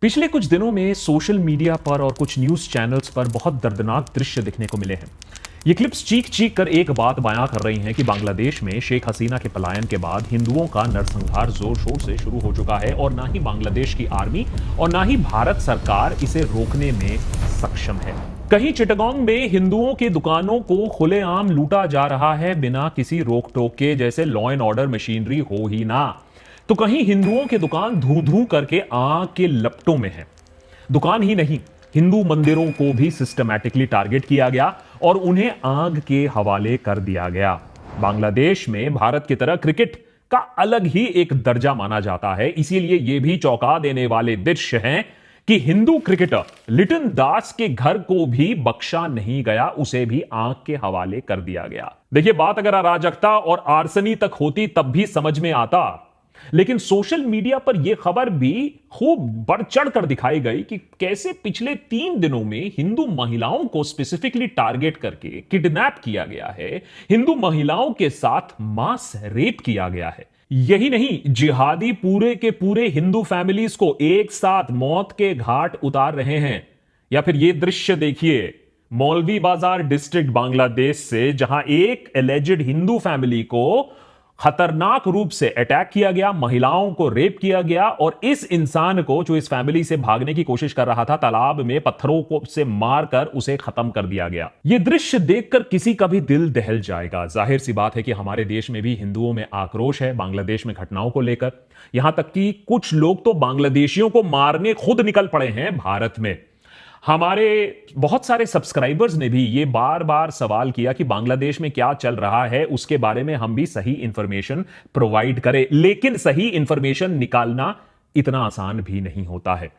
पिछले कुछ दिनों में सोशल मीडिया पर और कुछ न्यूज चैनल्स पर बहुत दर्दनाक दृश्य दिखने को मिले हैं। ये क्लिप्स चीख चीख कर एक बात बयां कर रही हैं कि बांग्लादेश में शेख हसीना के पलायन के बाद हिंदुओं का नरसंहार जोर शोर से शुरू हो चुका है और ना ही बांग्लादेश की आर्मी और ना ही भारत सरकार इसे रोकने में सक्षम है। कहीं चिटगांग में हिंदुओं की दुकानों को खुलेआम लूटा जा रहा है बिना किसी रोक टोक के, जैसे लॉ एंड ऑर्डर मशीनरी हो ही ना। तो कहीं हिंदुओं की दुकान धू धू करके आग के लपटों में है। दुकान ही नहीं, हिंदू मंदिरों को भी सिस्टमैटिकली टारगेट किया गया और उन्हें आग के हवाले कर दिया गया। बांग्लादेश में भारत की तरह क्रिकेट का अलग ही एक दर्जा माना जाता है, इसीलिए यह भी चौंका देने वाले दृश्य हैं कि हिंदू क्रिकेटर लिटन दास के घर को भी बख्शा नहीं गया, उसे भी आग के हवाले कर दिया गया। देखिए, बात अगर अराजकता और आर्सनी तक होती तब भी समझ में आता, लेकिन सोशल मीडिया पर यह खबर भी खूब बढ़ चढ़ कर दिखाई गई कि कैसे पिछले 3 दिनों में हिंदू महिलाओं को स्पेसिफिकली टारगेट करके किडनैप किया गया है, हिंदू महिलाओं के साथ मास रेप किया गया है। यही नहीं, जिहादी पूरे के पूरे हिंदू फैमिलीज को एक साथ मौत के घाट उतार रहे हैं। या फिर यह दृश्य देखिए, मौलवी बाजार डिस्ट्रिक्ट बांग्लादेश से, जहां एक एलिजेड हिंदू फैमिली को खतरनाक रूप से अटैक किया गया, महिलाओं को रेप किया गया और इस इंसान को, जो इस फैमिली से भागने की कोशिश कर रहा था, तालाब में पत्थरों को से मारकर उसे खत्म कर दिया गया। यह दृश्य देखकर किसी का भी दिल दहल जाएगा। जाहिर सी बात है कि हमारे देश में भी हिंदुओं में आक्रोश है बांग्लादेश में घटनाओं को लेकर। यहां तक कि कुछ लोग तो बांग्लादेशियों को मारने खुद निकल पड़े हैं भारत में। हमारे बहुत सारे सब्सक्राइबर्स ने भी ये बार बार सवाल किया कि बांग्लादेश में क्या चल रहा है, उसके बारे में हम भी सही इंफॉर्मेशन प्रोवाइड करें। लेकिन सही इंफॉर्मेशन निकालना इतना आसान भी नहीं होता है।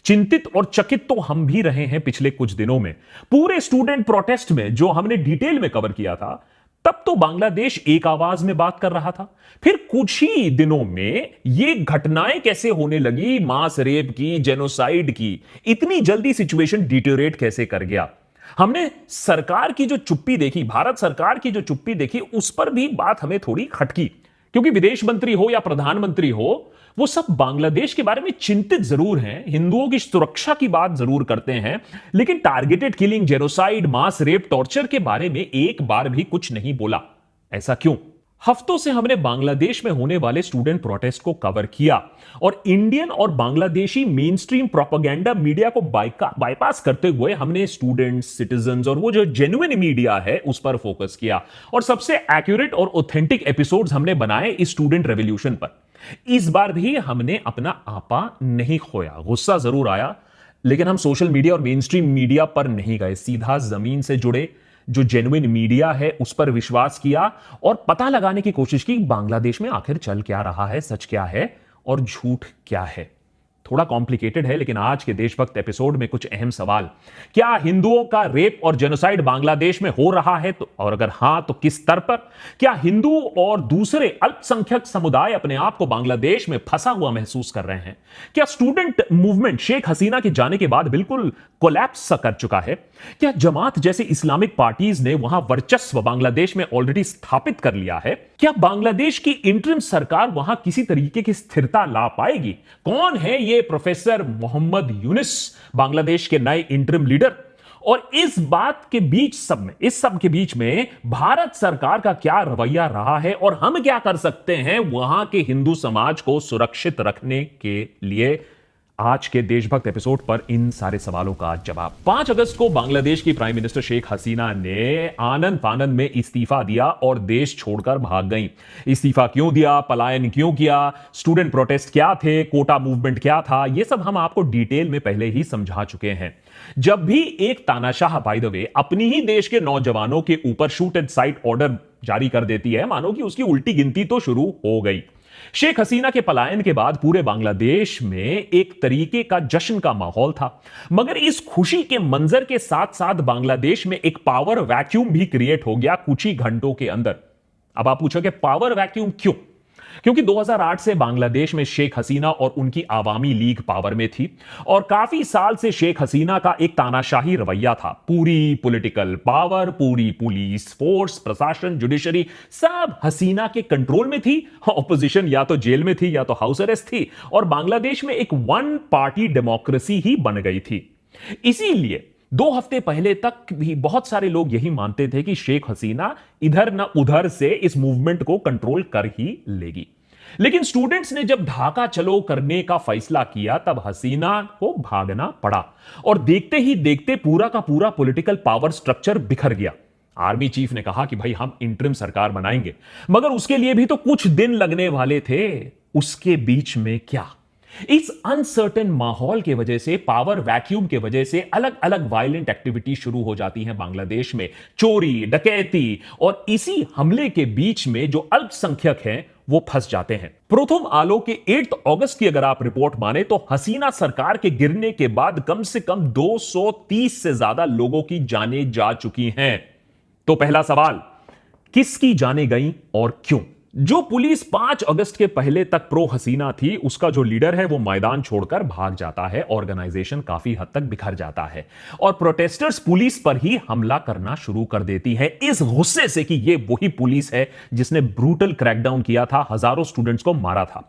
चिंतित और चकित तो हम भी रहे हैं पिछले कुछ दिनों में। पूरे स्टूडेंट प्रोटेस्ट में जो हमने डिटेल में कवर किया था, तब तो बांग्लादेश एक आवाज में बात कर रहा था। फिर कुछ ही दिनों में ये घटनाएं कैसे होने लगी, मास रेप की, जेनोसाइड की, इतनी जल्दी सिचुएशन डिटेरियोरेट कैसे कर गया। हमने सरकार की जो चुप्पी देखी, भारत सरकार की जो चुप्पी देखी, उस पर भी बात हमें थोड़ी खटकी, क्योंकि विदेश मंत्री हो या प्रधानमंत्री हो, वो सब बांग्लादेश के बारे में चिंतित जरूर हैं, हिंदुओं की सुरक्षा की बात जरूर करते हैं, लेकिन टारगेटेड किलिंग, जेनोसाइड, मास रेप, टॉर्चर के बारे में एक बार भी कुछ नहीं बोला। ऐसा क्यों? हफ्तों से हमने बांग्लादेश में होने वाले स्टूडेंट प्रोटेस्ट को कवर किया और इंडियन और Bangladeshi main stream propaganda media को बाईपास करते हुए हमने स्टूडेंट्स, सिटीजन्स और वो जो जेन्युइन मीडिया है उस पर फोकस किया और सबसे एक्यूरेट और ऑथेंटिक एपिसोड्स हमने बनाए इस स्टूडेंट रेवोल्यूशन पर। इस बार भी हमने अपना आपा नहीं खोया। गुस्सा जरूर आया, लेकिन हम सोशल मीडिया और मेन स्ट्रीम मीडिया पर नहीं गए, सीधा जमीन से जुड़े जो जेन्युइन मीडिया है उस पर विश्वास किया और पता लगाने की कोशिश की बांग्लादेश में आखिर चल क्या रहा है, सच क्या है और झूठ क्या है। थोड़ा कॉम्प्लिकेटेड है, लेकिन आज के देशभक्त एपिसोड में कुछ अहम सवाल। क्या हिंदुओं का रेप और जेनोसाइड बांग्लादेश में हो रहा है, तो और अगर हां तो किस स्तर पर? क्या हिंदू और दूसरे अल्पसंख्यक समुदाय अपने आप को बांग्लादेश में फंसा हुआ महसूस कर रहे हैं? क्या स्टूडेंट मूवमेंट शेख हसीना के जाने के बाद बिल्कुल कोलैप्स कर चुका है? क्या जमात जैसे इस्लामिक पार्टीज ने वहां वर्चस्व बांग्लादेश में ऑलरेडी स्थापित कर लिया है? क्या बांग्लादेश की इंटरिम सरकार वहां किसी तरीके की स्थिरता ला पाएगी? कौन है ये प्रोफेसर मोहम्मद यूनिस, बांग्लादेश के नए इंटरिम लीडर? और इस बात के बीच इस सब के बीच में भारत सरकार का क्या रवैया रहा है और हम क्या कर सकते हैं वहां के हिंदू समाज को सुरक्षित रखने के लिए? आज के देशभक्त एपिसोड पर इन सारे सवालों का जवाब। 5 अगस्त को बांग्लादेश की प्राइम मिनिस्टर शेख हसीना ने आनंद फानंद में इस्तीफा दिया और देश छोड़कर भाग गईं। इस्तीफा क्यों दिया, पलायन क्यों किया, स्टूडेंट प्रोटेस्ट क्या थे, कोटा मूवमेंट क्या था, यह सब हम आपको डिटेल में पहले ही समझा चुके हैं। जब भी एक तानाशाह, बाय द वे, अपनी ही देश के नौजवानों के ऊपर शूट एंड साइट ऑर्डर जारी कर देती है, मानो कि उसकी उल्टी गिनती तो शुरू हो गई। शेख हसीना के पलायन के बाद पूरे बांग्लादेश में एक तरीके का जश्न का माहौल था, मगर इस खुशी के मंजर के साथ साथ बांग्लादेश में एक पावर वैक्यूम भी क्रिएट हो गया कुछ ही घंटों के अंदर। अब आप पूछोगे पावर वैक्यूम क्यों? क्योंकि 2008 से बांग्लादेश में शेख हसीना और उनकी आवामी लीग पावर में थी और काफी साल से शेख हसीना का एक तानाशाही रवैया था। पूरी पॉलिटिकल पावर, पूरी पुलिस फोर्स, प्रशासन, जुडिशरी सब हसीना के कंट्रोल में थी। ऑपोजिशन या तो जेल में थी या तो हाउस अरेस्ट थी और बांग्लादेश में एक वन पार्टी डेमोक्रेसी ही बन गई थी। इसीलिए 2 हफ्ते पहले तक भी बहुत सारे लोग यही मानते थे कि शेख हसीना इधर न उधर से इस मूवमेंट को कंट्रोल कर ही लेगी। लेकिन स्टूडेंट्स ने जब ढाका चलो करने का फैसला किया तब हसीना को भागना पड़ा और देखते ही देखते पूरा का पूरा पॉलिटिकल पावर स्ट्रक्चर बिखर गया। आर्मी चीफ ने कहा कि भाई हम इंटरिम सरकार बनाएंगे, मगर उसके लिए भी तो कुछ दिन लगने वाले थे। उसके बीच में क्या, इस अनसर्टेन माहौल के वजह से, पावर वैक्यूम के वजह से अलग अलग वायलेंट एक्टिविटी शुरू हो जाती हैं बांग्लादेश में, चोरी, डकैती, और इसी हमले के बीच में जो अल्पसंख्यक हैं वो फंस जाते हैं। प्रथम आलो के 8 अगस्त की अगर आप रिपोर्ट माने तो हसीना सरकार के गिरने के बाद कम से कम 230 से ज्यादा लोगों की जानें जा चुकी हैं। तो पहला सवाल, किसकी जानें गई और क्यों? जो पुलिस 5 अगस्त के पहले तक प्रो हसीना थी, उसका जो लीडर है वो मैदान छोड़कर भाग जाता है, ऑर्गेनाइजेशन काफी हद तक बिखर जाता है और प्रोटेस्टर्स पुलिस पर ही हमला करना शुरू कर देती है, इस गुस्से से कि ये वही पुलिस है जिसने ब्रूटल क्रैकडाउन किया था, हजारों स्टूडेंट्स को मारा था।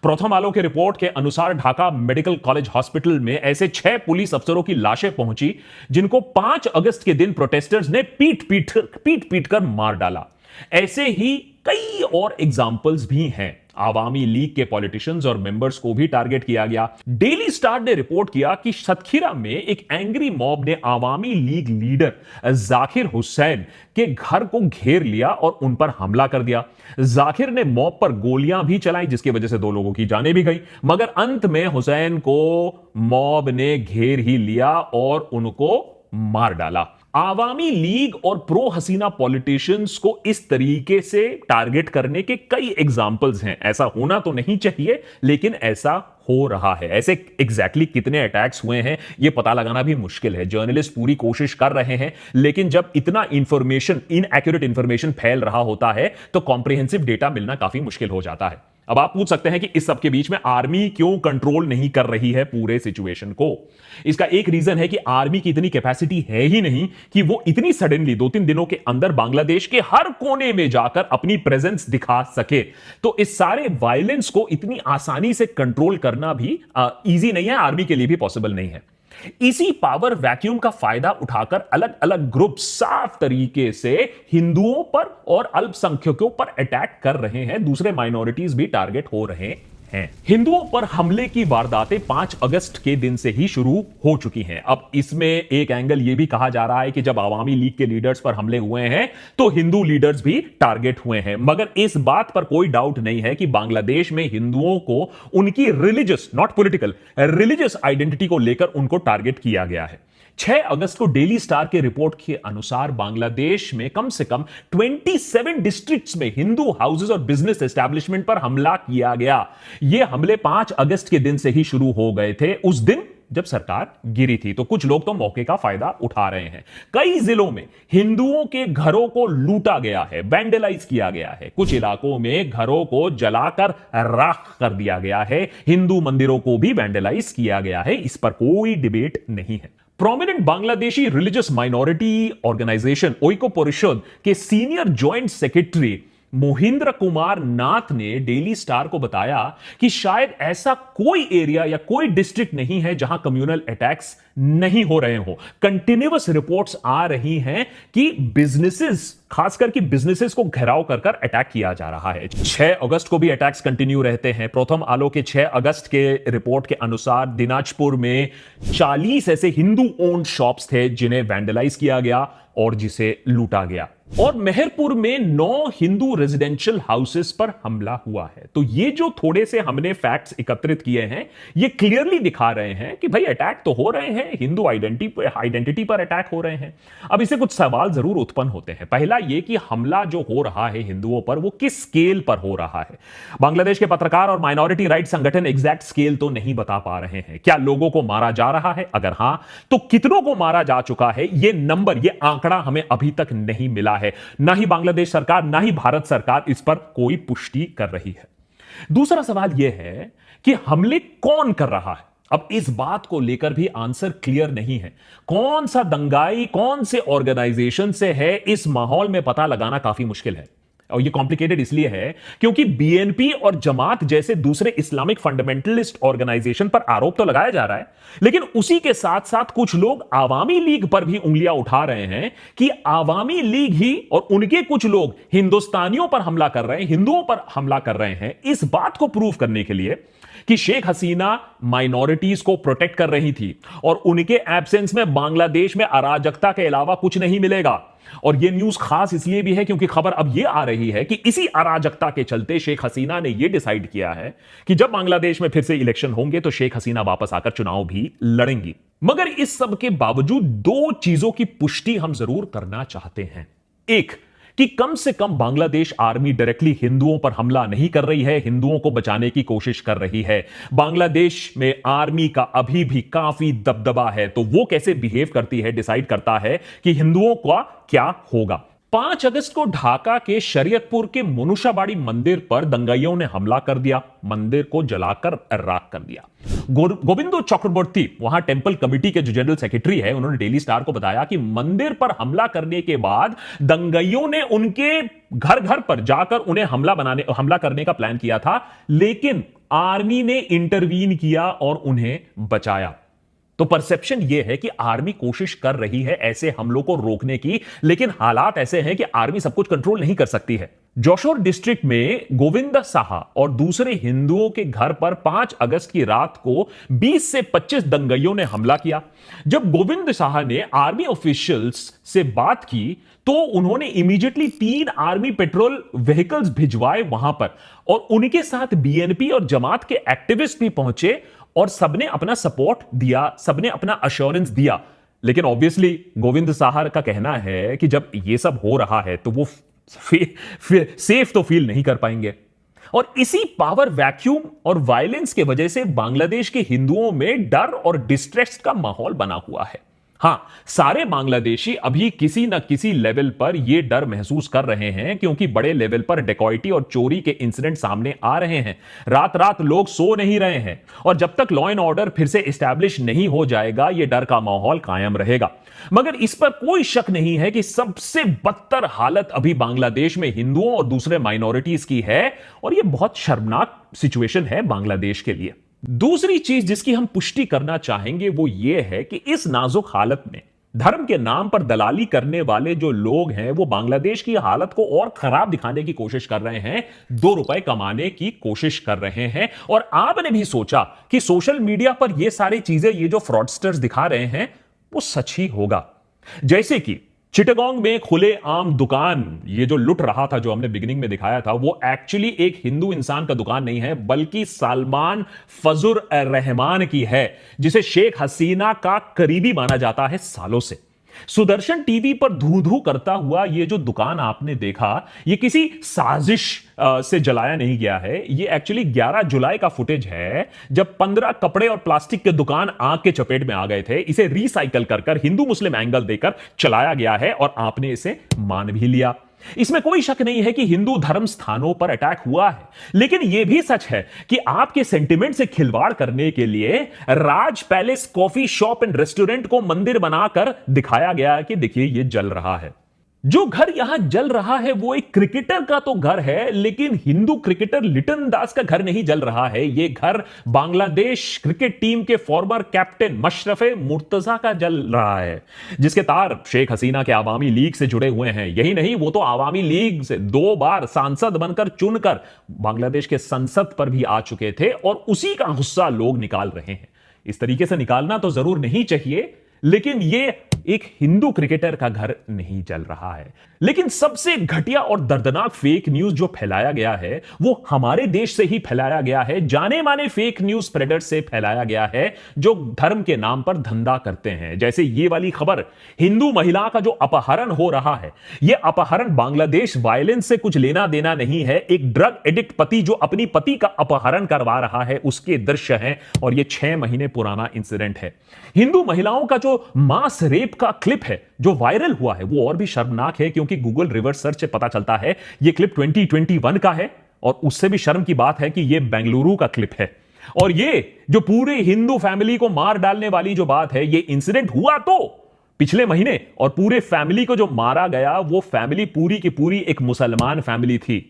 प्रथम आलो के रिपोर्ट के अनुसार ढाका मेडिकल कॉलेज हॉस्पिटल में ऐसे 6 पुलिस अफसरों की लाशें पहुंची जिनको 5 अगस्त के दिन प्रोटेस्टर्स ने पीट कर मार डाला। ऐसे ही कई और एग्जाम्पल्स भी हैं। आवामी लीग के पॉलिटिशियंस और मेंबर्स को भी टारगेट किया गया। डेली स्टार ने रिपोर्ट किया कि सतखीरा में एक एंग्री मॉब ने आवामी लीग लीडर जाकिर हुसैन के घर को घेर लिया और उन पर हमला कर दिया। जाकिर ने मॉब पर गोलियां भी चलाई जिसकी वजह से 2 लोगों की जानें भी गई, मगर अंत में हुसैन को मॉब ने घेर ही लिया और उनको मार डाला। आवामी लीग और प्रो हसीना पॉलिटिशियंस को इस तरीके से टारगेट करने के कई एग्जाम्पल्स हैं। ऐसा होना तो नहीं चाहिए, लेकिन ऐसा हो रहा है। ऐसे एग्जैक्टली कितने अटैक्स हुए हैं यह पता लगाना भी मुश्किल है। जर्नलिस्ट पूरी कोशिश कर रहे हैं, लेकिन जब इतना इंफॉर्मेशन, इनएक्यूरेट इंफॉर्मेशन फैल रहा होता है तो कॉम्प्रिहेंसिव डेटा मिलना काफी मुश्किल हो जाता है। अब आप पूछ सकते हैं कि इस सब के बीच में आर्मी क्यों कंट्रोल नहीं कर रही है पूरे सिचुएशन को? इसका एक रीजन है कि आर्मी की इतनी कैपेसिटी है ही नहीं कि वो इतनी सडनली 2-3 दिनों के अंदर बांग्लादेश के हर कोने में जाकर अपनी प्रेजेंस दिखा सके। तो इस सारे वायलेंस को इतनी आसानी से कंट्रोल करना भी इजी नहीं है, आर्मी के लिए भी पॉसिबल नहीं है। इसी पावर वैक्यूम का फायदा उठाकर अलग अलग ग्रुप साफ तरीके से हिंदुओं पर और अल्पसंख्यकों पर अटैक कर रहे हैं, दूसरे माइनॉरिटीज भी टारगेट हो रहे हैं। हिंदुओं पर हमले की वारदातें 5 अगस्त के दिन से ही शुरू हो चुकी हैं। अब इसमें एक एंगल यह भी कहा जा रहा है कि जब आवामी लीग के लीडर्स पर हमले हुए हैं तो हिंदू लीडर्स भी टारगेट हुए हैं, मगर इस बात पर कोई डाउट नहीं है कि बांग्लादेश में हिंदुओं को उनकी religious, not political, religious identity को लेकर उनको टारगेट किया गया है। 6 अगस्त को डेली स्टार के रिपोर्ट के अनुसार बांग्लादेश में कम से कम 27 डिस्ट्रिक्ट्स में हिंदू हाउसेस और बिजनेस एस्टैब्लिशमेंट पर हमला किया गया। ये हमले 5 अगस्त के दिन से ही शुरू हो गए थे, उस दिन जब सरकार गिरी थी। तो कुछ लोग तो मौके का फायदा उठा रहे हैं। कई जिलों में हिंदुओं के घरों को लूटा गया है, वैंडलाइज किया गया है। कुछ इलाकों में घरों को जलाकर राख कर दिया गया है। हिंदू मंदिरों को भी वैंडलाइज किया गया है, इस पर कोई डिबेट नहीं है। Prominent Bangladeshi religious minority organisation Oikya Parishad के senior joint secretary Mohindra Kumar Nath ने डेली स्टार को बताया कि शायद ऐसा कोई एरिया या कोई डिस्ट्रिक्ट नहीं है जहां कम्युनल अटैक्स नहीं हो रहे हो। कंटिन्यूअस रिपोर्ट्स आ रही हैं कि बिजनेसेस, खासकर कि बिजनेसेस को घेराव कर कर अटैक किया जा रहा है। 6 अगस्त को भी अटैक्स कंटिन्यू रहते हैं। प्रथम आलो के 6 अगस्त के रिपोर्ट के अनुसार दिनाजपुर में 40 ऐसे हिंदू ओन्ड शॉप्स थे जिन्हें वैंडलाइज किया गया और जिसे लूटा गया, और मेहरपुर में 9 हिंदू रेजिडेंशियल हाउसेस पर हमला हुआ है। तो ये जो थोड़े से हमने फैक्ट्स एकत्रित किए हैं, ये क्लियरली दिखा रहे हैं कि भाई अटैक तो हो रहे हैं, हिंदू आइडेंटिटी पर अटैक हो रहे हैं। अब इससे कुछ सवाल जरूर उत्पन्न होते हैं। पहला ये कि हमला जो हो रहा है हिंदुओं पर, वो किस स्केल पर हो रहा है? बांग्लादेश के पत्रकार और माइनॉरिटी राइट संगठन एग्जैक्ट स्केल तो नहीं बता पा रहे हैं। क्या लोगों को मारा जा रहा है? अगर हां, तो कितनों को मारा जा चुका है? ये नंबर, ये आंकड़ा हमें अभी तक नहीं मिला है। ना ही बांग्लादेश सरकार, ना ही भारत सरकार इस पर कोई पुष्टि कर रही है। दूसरा सवाल यह है कि हमले कौन कर रहा है। अब इस बात को लेकर भी आंसर क्लियर नहीं है। कौन सा दंगाई कौन से ऑर्गेनाइजेशन से है, इस माहौल में पता लगाना काफी मुश्किल है। और ये कॉम्प्लिकेटेड इसलिए है क्योंकि बीएनपी और जमात जैसे दूसरे इस्लामिक फंडामेंटलिस्ट ऑर्गेनाइजेशन पर आरोप तो लगाया जा रहा है, लेकिन उसी के साथ साथ कुछ लोग आवामी लीग पर भी उंगलियां उठा रहे हैं कि आवामी लीग ही और उनके कुछ लोग हिंदुस्तानियों पर हमला कर रहे हैं, हिंदुओं पर हमला कर रहे हैं। इस बात को प्रूव करने के लिए कि शेख हसीना माइनॉरिटीज को प्रोटेक्ट कर रही थी और उनके एब्सेंस में बांग्लादेश में अराजकता के अलावा कुछ नहीं मिलेगा। और यह न्यूज खास इसलिए भी है क्योंकि खबर अब यह आ रही है कि इसी अराजकता के चलते शेख हसीना ने यह डिसाइड किया है कि जब बांग्लादेश में फिर से इलेक्शन होंगे तो शेख हसीना वापस आकर चुनाव भी लड़ेंगी। मगर इस सब के बावजूद दो चीजों की पुष्टि हम जरूर करना चाहते हैं। एक, कि कम से कम बांग्लादेश आर्मी डायरेक्टली हिंदुओं पर हमला नहीं कर रही है, हिंदुओं को बचाने की कोशिश कर रही है। बांग्लादेश में आर्मी का अभी भी काफी दबदबा है, तो वो कैसे बिहेव करती है डिसाइड करता है कि हिंदुओं का क्या होगा। 5 अगस्त को ढाका के शरीयतपुर के मनुषाबाड़ी मंदिर पर दंगाइयों ने हमला कर दिया, मंदिर को जलाकर राख कर दिया। गोविंदो चक्रवर्ती वहां टेंपल कमेटी के जो जनरल सेक्रेटरी है, उन्होंने डेली स्टार को बताया कि मंदिर पर हमला करने के बाद दंगाइयों ने उनके घर घर पर जाकर उन्हें हमला करने का प्लान किया था, लेकिन आर्मी ने इंटरवीन किया और उन्हें बचाया। तो परसेप्शन यह है कि आर्मी कोशिश कर रही है ऐसे हमलों को रोकने की, लेकिन हालात ऐसे हैं कि आर्मी सब कुछ कंट्रोल नहीं कर सकती है। जोशोर डिस्ट्रिक्ट में गोविंद साहा और दूसरे हिंदुओं के घर पर 5 अगस्त की रात को 20 से 25 दंगाइयों ने हमला किया। जब गोविंद साहा ने आर्मी ऑफिशियल्स से बात की तो उन्होंने इमीडिएटली 3 आर्मी पेट्रोल व्हीकल्स भिजवाए वहां पर, और उनके साथ बीएनपी और जमात के एक्टिविस्ट भी पहुंचे और सबने अपना सपोर्ट दिया, सबने अपना अश्योरेंस दिया। लेकिन ऑब्वियसली गोविंद साहा का कहना है कि जब यह सब हो रहा है तो वो सेफ तो फील नहीं कर पाएंगे। और इसी पावर वैक्यूम और वायलेंस के वजह से बांग्लादेश के हिंदुओं में डर और डिस्ट्रेस का माहौल बना हुआ है। हां, सारे बांग्लादेशी अभी किसी न किसी लेवल पर यह डर महसूस कर रहे हैं क्योंकि बड़े लेवल पर डकैती और चोरी के इंसिडेंट सामने आ रहे हैं। रात रात लोग सो नहीं रहे हैं, और जब तक लॉ एंड ऑर्डर फिर से एस्टैब्लिश नहीं हो जाएगा यह डर का माहौल कायम रहेगा। मगर इस पर कोई शक नहीं है कि सबसे बदतर हालत अभी बांग्लादेश में हिंदुओं और दूसरे माइनॉरिटीज की है, और यह बहुत शर्मनाक सिचुएशन है बांग्लादेश के लिए। दूसरी चीज जिसकी हम पुष्टि करना चाहेंगे वो ये है कि इस नाजुक हालत में धर्म के नाम पर दलाली करने वाले जो लोग हैं वो बांग्लादेश की हालत को और खराब दिखाने की कोशिश कर रहे हैं, 2 रुपए कमाने की कोशिश कर रहे हैं। और आपने भी सोचा कि सोशल मीडिया पर ये सारी चीजें, ये जो फ्रॉडस्टर्स दिखा रहे हैं वो सच ही होगा। जैसे कि चिटागोंग में खुले आम दुकान, ये जो लुट रहा था जो हमने बिगिनिंग में दिखाया था, वो एक्चुअली एक हिंदू इंसान का दुकान नहीं है बल्कि सलमान फजुर रहमान की है, जिसे शेख हसीना का करीबी माना जाता है सालों से। सुदर्शन टीवी पर धू धू करता हुआ ये जो दुकान आपने देखा, ये किसी साजिश से जलाया नहीं गया है। ये एक्चुअली 11 जुलाई का फुटेज है जब 15 कपड़े और प्लास्टिक के दुकान आग के चपेट में आ गए थे। इसे रिसाइकल कर हिंदू मुस्लिम एंगल देकर चलाया गया है और आपने इसे मान भी लिया। इसमें कोई शक नहीं है कि हिंदू धर्म स्थानों पर अटैक हुआ है, लेकिन यह भी सच है कि आपके सेंटिमेंट से खिलवाड़ करने के लिए Raj Palace Coffee Shop and Restaurant को मंदिर बनाकर दिखाया गया कि देखिए यह जल रहा है। जो घर यहां जल रहा है वो एक क्रिकेटर का तो घर है, लेकिन हिंदू क्रिकेटर लिटन दास का घर नहीं जल रहा है। यह घर बांग्लादेश क्रिकेट टीम के फॉर्मर कैप्टन मशरफे मुर्तजा का जल रहा है, जिसके तार शेख हसीना के आवामी लीग से जुड़े हुए हैं। यही नहीं, वो तो आवामी लीग से 2 बार सांसद बनकर चुनकर बांग्लादेश के संसद पर भी आ चुके थे, और उसी का गुस्सा लोग निकाल रहे हैं। इस तरीके से निकालना तो जरूर नहीं चाहिए, लेकिन यह एक हिंदू क्रिकेटर का घर नहीं जल रहा है। लेकिन सबसे घटिया और दर्दनाक फेक न्यूज जो फैलाया गया है वो हमारे देश से ही फैलाया गया है, जाने माने फेक न्यूज स्प्रेडर से फैलाया गया है जो धर्म के नाम पर धंधा करते हैं। जैसे ये वाली खबर, हिंदू महिला का जो अपहरण हो रहा है, यह अपहरण बांग्लादेश वायलेंस से कुछ लेना देना नहीं है। एक ड्रग एडिक्ट पति जो अपनी पति का अपहरण करवा रहा है उसके दृश्य हैं, और यह 6 महीने पुराना इंसिडेंट है। हिंदू महिलाओं का जो मास रेप का क्लिप है जो वायरल हुआ है वो और भी शर्मनाक है, क्योंकि गूगल रिवर्स सर्च से पता चलता है यह क्लिप 2021 का है, और उससे भी शर्म की बात है कि यह बेंगलुरु का क्लिप है। और ये जो पूरे हिंदू फैमिली को मार डालने वाली जो बात है, ये इंसिडेंट हुआ तो पिछले महीने, और पूरे फैमिली को जो मारा गया वो फैमिली पूरी की पूरी एक मुसलमान फैमिली थी।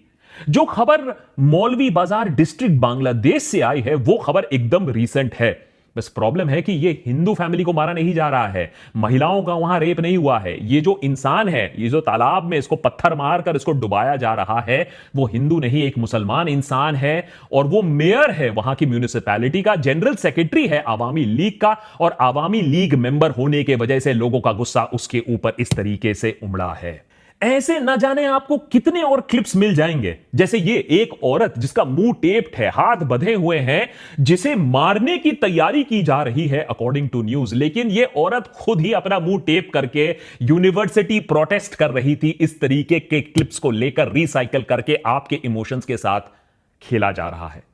जो खबर मौलवी बाजार डिस्ट्रिक्ट बांग्लादेश से आई है वो खबर एकदम रीसेंट है। बस प्रॉब्लम है कि ये हिंदू फैमिली को मारा नहीं जा रहा है, महिलाओं का वहां रेप नहीं हुआ है। ये जो इंसान है, ये जो तालाब में इसको पत्थर मारकर इसको डुबाया जा रहा है, वो हिंदू नहीं, एक मुसलमान इंसान है। और वो मेयर है वहां की म्यूनिसिपैलिटी का, जनरल सेक्रेटरी है आवामी लीग का, और आवामी लीग मेंबर होने के वजह से लोगों का गुस्सा उसके ऊपर इस तरीके से उमड़ा है। ऐसे न जाने आपको कितने और क्लिप्स मिल जाएंगे, जैसे ये एक औरत जिसका मुंह टेप्ड है, हाथ बंधे हुए हैं, जिसे मारने की तैयारी की जा रही है अकॉर्डिंग टू न्यूज, लेकिन ये औरत खुद ही अपना मुंह टेप करके यूनिवर्सिटी प्रोटेस्ट कर रही थी। इस तरीके के क्लिप्स को लेकर रिसाइकल करके आपके इमोशंस के साथ खेला जा रहा है।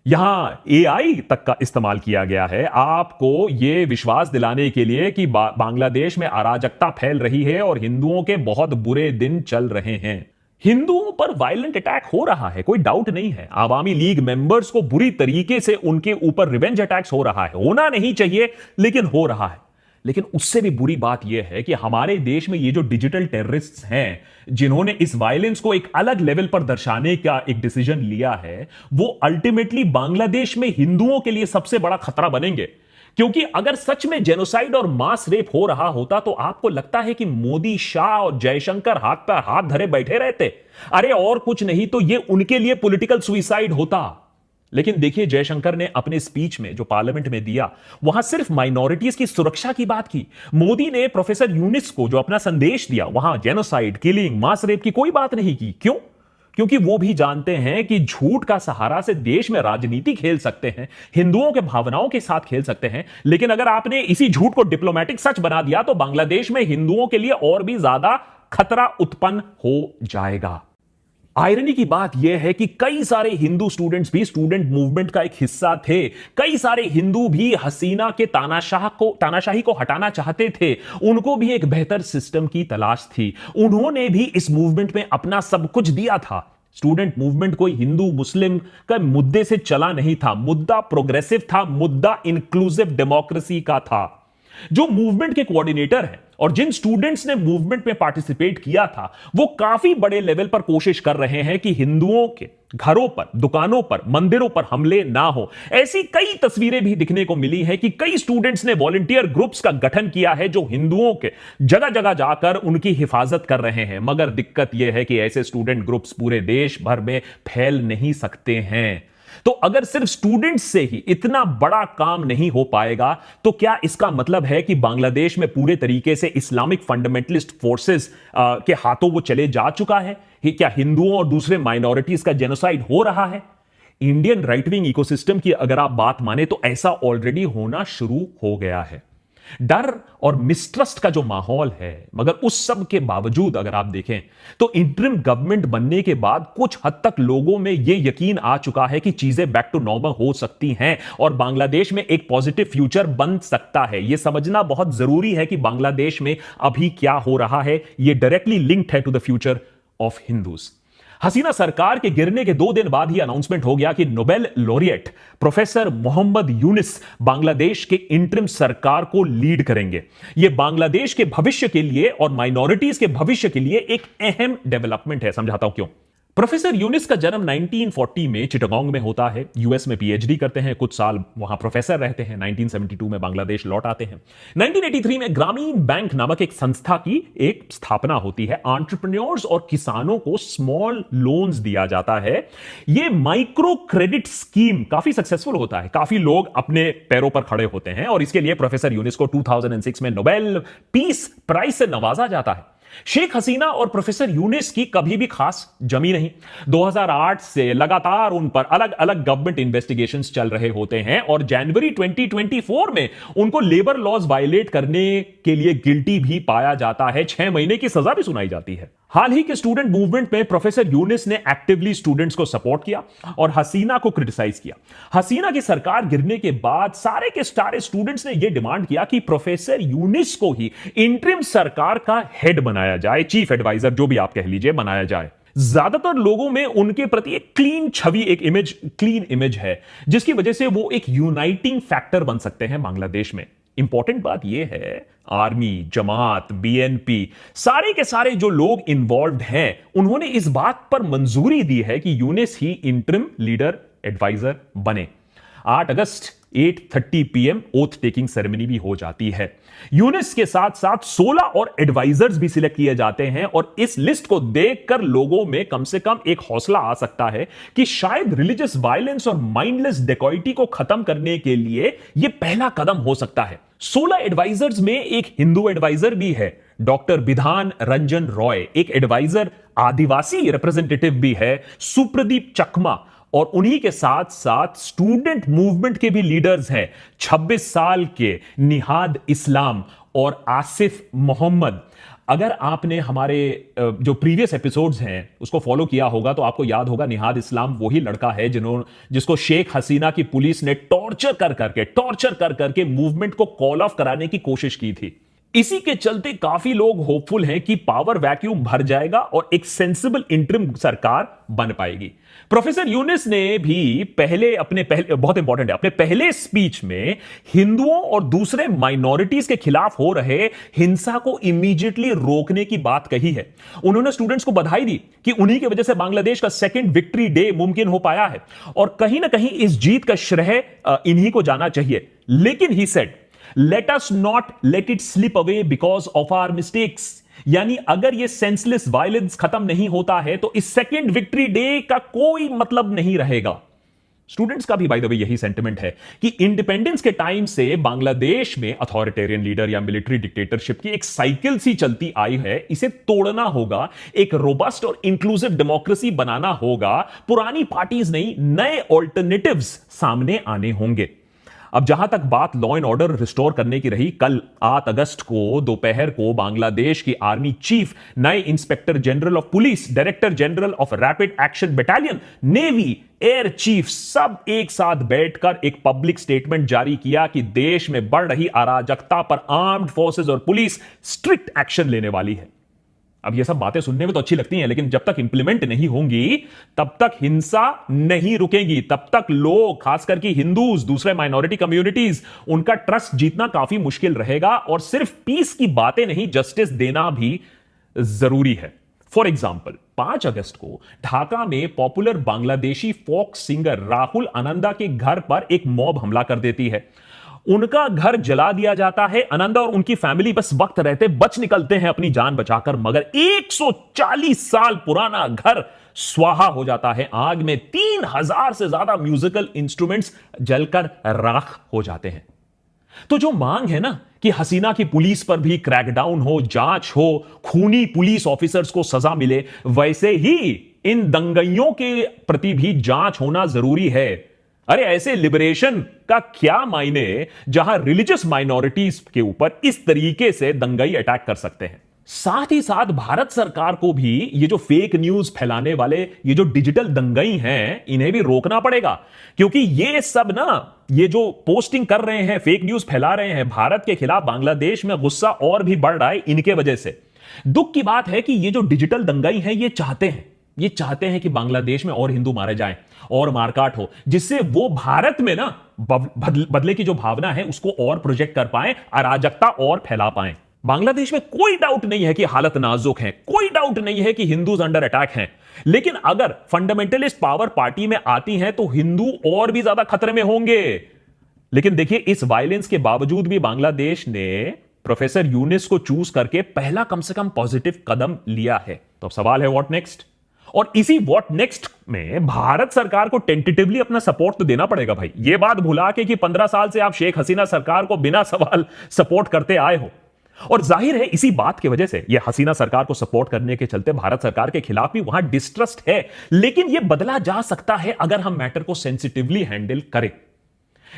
यहां एआई तक का इस्तेमाल किया गया है आपको यह विश्वास दिलाने के लिए कि बांग्लादेश में अराजकता फैल रही है और हिंदुओं के बहुत बुरे दिन चल रहे हैं। हिंदुओं पर वायलेंट अटैक हो रहा है, कोई डाउट नहीं है। आवामी लीग मेंबर्स को बुरी तरीके से उनके ऊपर रिवेंज अटैक्स हो रहा है, होना नहीं चाहिए लेकिन हो रहा है। लेकिन उससे भी बुरी बात यह है कि हमारे देश में ये जो डिजिटल टेररिस्ट्स हैं, जिन्होंने इस वायलेंस को एक अलग लेवल पर दर्शाने का एक डिसीजन लिया है, वो अल्टीमेटली बांग्लादेश में हिंदुओं के लिए सबसे बड़ा खतरा बनेंगे। क्योंकि अगर सच में जेनोसाइड और मास रेप हो रहा होता तो आपको लगता है कि मोदी, शाह और जयशंकर हाथ पर हाथ धरे बैठे रहते? अरे और कुछ नहीं तो ये उनके लिए पॉलिटिकल सुइसाइड होता। लेकिन देखिए, जयशंकर ने अपने स्पीच में जो पार्लियामेंट में दिया, वहां सिर्फ माइनॉरिटीज की सुरक्षा की बात की। मोदी ने प्रोफेसर यूनिस को जो अपना संदेश दिया, वहां जेनोसाइड, किलिंग, मास रेप की कोई बात नहीं की। क्यों? क्योंकि वो भी जानते हैं कि झूठ का सहारा से देश में राजनीति खेल सकते हैं, हिंदुओं के भावनाओं के साथ खेल सकते हैं। लेकिन अगर आपने इसी झूठ को डिप्लोमेटिक सच बना दिया तो बांग्लादेश में हिंदुओं के लिए और भी ज्यादा खतरा उत्पन्न हो जाएगा। आयरनी की बात यह है कि कई सारे हिंदू स्टूडेंट्स भी स्टूडेंट मूवमेंट का एक हिस्सा थे। कई सारे हिंदू भी हसीना के तानाशाही को हटाना चाहते थे। उनको भी एक बेहतर सिस्टम की तलाश थी। उन्होंने भी इस मूवमेंट में अपना सब कुछ दिया था। स्टूडेंट मूवमेंट कोई हिंदू मुस्लिम का मुद्दे से चला नहीं था। मुद्दा प्रोग्रेसिव था, मुद्दा इंक्लूसिव डेमोक्रेसी का था। जो मूवमेंट के कोऑर्डिनेटर हैं और जिन स्टूडेंट्स ने मूवमेंट में पार्टिसिपेट किया था, वो काफी बड़े लेवल पर कोशिश कर रहे हैं कि हिंदुओं के घरों पर, दुकानों पर, मंदिरों पर हमले ना हो। ऐसी कई तस्वीरें भी दिखने को मिली है कि कई स्टूडेंट्स ने वॉलंटियर ग्रुप्स का गठन किया है जो हिंदुओं के जगह जगह जाकर उनकी हिफाजत कर रहे हैं। मगर दिक्कत यह है कि ऐसे स्टूडेंट ग्रुप्स पूरे देश भर में फैल नहीं सकते हैं। तो अगर सिर्फ स्टूडेंट्स से ही इतना बड़ा काम नहीं हो पाएगा तो क्या इसका मतलब है कि बांग्लादेश में पूरे तरीके से इस्लामिक फंडामेंटलिस्ट फोर्सेस के हाथों वो चले जा चुका है? क्या हिंदुओं और दूसरे माइनॉरिटीज का जेनोसाइड हो रहा है? इंडियन राइट विंग इकोसिस्टम की अगर आप बात माने तो ऐसा ऑलरेडी होना शुरू हो गया है। डर और मिसट्रस्ट का जो माहौल है, मगर उस सब के बावजूद अगर आप देखें तो इंटरिम गवर्नमेंट बनने के बाद कुछ हद तक लोगों में यह यकीन आ चुका है कि चीजें बैक टू नॉर्मल हो सकती हैं और बांग्लादेश में एक पॉजिटिव फ्यूचर बन सकता है। यह समझना बहुत जरूरी है कि बांग्लादेश में अभी क्या हो रहा है, यह डायरेक्टली लिंक्ड है to the future of Hindus. Hasina सरकार के गिरने के 2 दिन बाद ही अनाउंसमेंट हो गया कि Nobel laureate professor Mohammad Yunus Bangladesh के इंटरिम सरकार को लीड करेंगे। यह बांग्लादेश के भविष्य के लिए और माइनॉरिटीज के भविष्य के लिए एक अहम डेवलपमेंट है। समझाता हूं क्यों। प्रोफेसर यूनिस का जन्म 1940 में चिटागोंग में होता है। यूएस में पीएचडी करते हैं, कुछ साल वहां प्रोफेसर रहते हैं। 1972 में बांग्लादेश लौट आते हैं। 1983 में ग्रामीण बैंक नामक एक संस्था की एक स्थापना होती है। एंटरप्रेन्योर्स और किसानों को स्मॉल लोन्स दिया जाता है। यह माइक्रो क्रेडिट स्कीम काफी सक्सेसफुल होता है, काफी लोग अपने पैरों पर खड़े होते हैं और इसके लिए प्रोफेसर यूनिस को 2006 में नोबेल पीस प्राइज से नवाजा जाता है। शेख हसीना और प्रोफेसर यूनिस की कभी भी खास जमी नहीं। 2008 से लगातार उन पर अलग अलग गवर्नमेंट इन्वेस्टिगेशंस चल रहे होते हैं और जनवरी 2024 में उनको लेबर लॉज वायलेट करने के लिए गिल्टी भी पाया जाता है। 6 महीने की सजा भी सुनाई जाती है। हाल ही के स्टूडेंट मूवमेंट में प्रोफेसर यूनिस ने एक्टिवली स्टूडेंट्स को सपोर्ट किया और हसीना को क्रिटिसाइज किया। हसीना की सरकार गिरने के बाद सारे के सारे स्टूडेंट्स ने यह डिमांड किया कि प्रोफेसर यूनिस को ही इंटरिम सरकार का हेड बनाया जाए, चीफ एडवाइजर जो भी आप कह लीजिए बनाया जाए। ज्यादातर लोगों में उनके प्रति एक क्लीन छवि, एक इमेज, क्लीन इमेज है, जिसकी वजह से वो एक यूनाइटिंग फैक्टर बन सकते हैं बांग्लादेश में। इंपॉर्टेंट बात यह है, आर्मी, जमात, बीएनपी, सारे के सारे जो लोग इन्वॉल्व्ड हैं, उन्होंने इस बात पर मंजूरी दी है कि यूनिस ही इंटरिम लीडर एडवाइजर बने। 8 अगस्त 8:30 PM ओथ टेकिंग सेरेमनी भी हो जाती है। यूनिस के साथ साथ 16 और एडवाइजर्स भी सिलेक्ट किए जाते हैं, और इस लिस्ट को देखकर लोगों में कम से कम एक हौसला आ सकता है कि शायद रिलीजियस वायलेंस और माइंडलेस डेकॉइटी को खत्म करने के लिए यह पहला कदम हो सकता है। 16 एडवाइजर्स में एक हिंदू एडवाइजर भी है, डॉक्टर बिधान रंजन रॉय। एक एडवाइजर आदिवासी रिप्रेजेंटेटिव भी है, सुप्रदीप चकमा। और उन्हीं के साथ साथ स्टूडेंट मूवमेंट के भी लीडर्स हैं, 26 साल के निहाद इस्लाम और आसिफ मोहम्मद। अगर आपने हमारे जो प्रीवियस एपिसोड्स हैं उसको फॉलो किया होगा तो आपको याद होगा, निहाद इस्लाम वही लड़का है जिसको शेख हसीना की पुलिस ने टॉर्चर कर करके मूवमेंट को कॉल ऑफ कराने की कोशिश की थी। इसी के चलते काफी लोग होपफुल हैं कि पावर वैक्यूम भर जाएगा और एक सेंसिबल इंटरिम सरकार बन पाएगी। प्रोफेसर यूनिस ने भी बहुत इंपॉर्टेंट है, अपने पहले स्पीच में हिंदुओं और दूसरे माइनॉरिटीज के खिलाफ हो रहे हिंसा को इमीडिएटली रोकने की बात कही है। उन्होंने स्टूडेंट्स को बधाई दी कि उन्हीं की वजह से बांग्लादेश का सेकंड विक्ट्री डे मुमकिन हो पाया है, और कहीं ना कहीं इस जीत का श्रेय इन्हीं को जाना चाहिए। लेकिन he said, let us not let it slip away because of our mistakes. यानी अगर यह सेंसलेस वायलेंस खत्म नहीं होता है तो इस सेकंड विक्ट्री डे का कोई मतलब नहीं रहेगा। स्टूडेंट्स का भी बाय द वे यही सेंटिमेंट है कि इंडिपेंडेंस के टाइम से बांग्लादेश में अथॉरिटेरियन लीडर या मिलिट्री डिक्टेटरशिप की एक साइकिल सी चलती आई है। इसे तोड़ना होगा, एक रोबस्ट और इंक्लूसिव डेमोक्रेसी बनाना होगा। पुरानी पार्टीज नहीं, नए ऑल्टरनेटिव्स सामने आने होंगे। अब जहां तक बात लॉ एंड ऑर्डर रिस्टोर करने की रही, कल 8 अगस्त को दोपहर को बांग्लादेश की आर्मी चीफ, नए inspector general of police, director general of rapid action battalion, navy, air chief सब एक साथ बैठकर एक पब्लिक स्टेटमेंट जारी किया कि देश में बढ़ रही अराजकता पर आर्म्ड फोर्सेस और पुलिस स्ट्रिक्ट एक्शन लेने वाली है। अब ये सब बातें सुनने में तो अच्छी लगती हैं, लेकिन जब तक इंप्लीमेंट नहीं होंगी तब तक हिंसा नहीं रुकेगी, तब तक लोग, खास करके हिंदूज, दूसरे माइनॉरिटी कम्युनिटीज, उनका ट्रस्ट जीतना काफी मुश्किल रहेगा। और सिर्फ पीस की बातें नहीं, जस्टिस देना भी जरूरी है। फॉर एग्जाम्पल, 5 अगस्त को ढाका में popular Bangladeshi folk singer Rahul Ananda के घर पर एक मॉब हमला कर देती है। उनका घर जला दिया जाता है। आनंदा और उनकी फैमिली बस वक्त रहते बच निकलते हैं अपनी जान बचाकर, मगर 140 साल पुराना घर स्वाहा हो जाता है आग में। 3000 से ज्यादा म्यूजिकल इंस्ट्रूमेंट्स जलकर राख हो जाते हैं। तो जो मांग है ना कि हसीना की पुलिस पर भी क्रैकडाउन हो, जांच हो, खूनी पुलिस ऑफिसर्स को सजा मिले, वैसे ही इन दंगइयों के प्रति भी जांच होना जरूरी है। अरे ऐसे लिबरेशन का क्या मायने जहां रिलीजियस माइनॉरिटीज के ऊपर इस तरीके से दंगई अटैक कर सकते हैं। साथ ही साथ भारत सरकार को भी ये जो फेक न्यूज फैलाने वाले, ये जो डिजिटल दंगई हैं, इन्हें भी रोकना पड़ेगा। क्योंकि ये सब ना, ये जो पोस्टिंग कर रहे हैं, फेक न्यूज फैला रहे हैं भारत के खिलाफ, बांग्लादेश में गुस्सा और भी बढ़ रहा है इनके वजह से। दुख की बात है कि ये जो डिजिटल दंगई है, ये चाहते हैं कि बांग्लादेश में और हिंदू मारे जाएं और मारकाट हो, जिससे वो भारत में ना बदले की जो भावना है उसको और प्रोजेक्ट कर पाएं, अराजकता और फैला पाएं। बांग्लादेश में कोई डाउट नहीं है कि हालत नाजुक है, कोई डाउट नहीं है कि हिंदूज अंडर अटैक हैं, लेकिन अगर फंडामेंटलिस्ट पावर पार्टी में आती हैं तो हिंदू और भी ज्यादा खतरे में होंगे। लेकिन देखिए, इस वायलेंस के बावजूद भी बांग्लादेश ने प्रोफेसर यूनिस को चूज करके पहला कम से कम पॉजिटिव कदम लिया है। तो अब सवाल है व्हाट नेक्स्ट। और इसी व्हाट नेक्स्ट में भारत सरकार को टेंटेटिवली अपना सपोर्ट तो देना पड़ेगा भाई। यह बात भुला के कि 15 साल से आप शेख हसीना सरकार को बिना सवाल सपोर्ट करते आए हो, और जाहिर है इसी बात की वजह से यह हसीना सरकार को सपोर्ट करने के चलते भारत सरकार के खिलाफ भी वहां डिस्ट्रस्ट है। लेकिन यह बदला जा सकता है अगर हम मैटर को सेंसिटिवली हैंडल करें।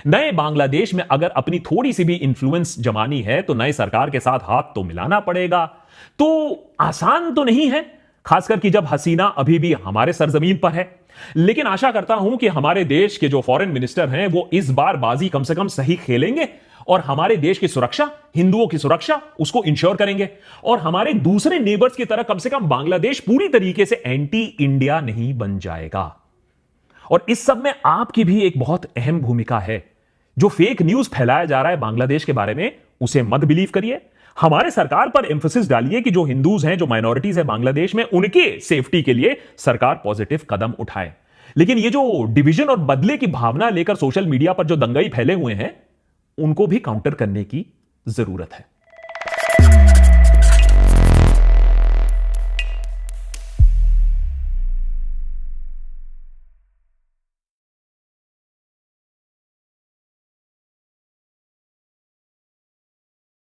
नए बांग्लादेश में अगर अपनी थोड़ी सी भी इंफ्लुएंस जमानी है तो नए सरकार के साथ हाथ तो मिलाना पड़ेगा। तो आसान तो नहीं है, खासकर कि जब हसीना अभी भी हमारे सरजमीन पर है। लेकिन आशा करता हूं कि हमारे देश के जो फॉरेन मिनिस्टर हैं वो इस बार बाजी कम से कम सही खेलेंगे और हमारे देश की सुरक्षा, हिंदुओं की सुरक्षा, उसको इंश्योर करेंगे। और हमारे दूसरे नेबर्स की तरह कम से कम बांग्लादेश पूरी तरीके से एंटी इंडिया नहीं बन जाएगा। और इस सब में आपकी भी एक बहुत अहम भूमिका है। जो फेक न्यूज फैलाया जा रहा है बांग्लादेश के बारे में, उसे मत बिलीव करिए। हमारे सरकार पर एम्फेसिस डालिए कि जो हिंदूज हैं, जो माइनॉरिटीज हैं बांग्लादेश में, उनके सेफ्टी के लिए सरकार पॉजिटिव कदम उठाए। लेकिन ये जो डिवीजन और बदले की भावना लेकर सोशल मीडिया पर जो दंगाई फैले हुए हैं, उनको भी काउंटर करने की जरूरत है।